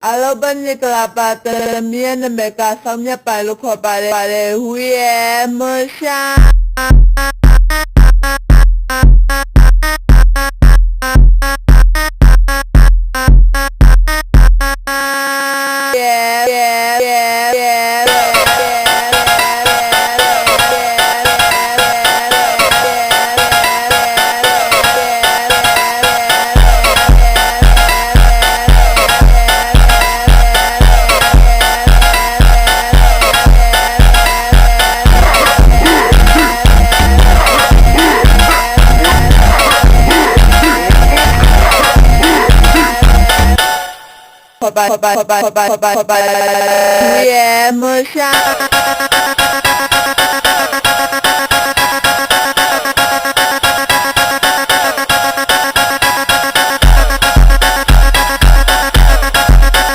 Alobani kelapa mian mereka samnya palu pada huye mesya huye mesya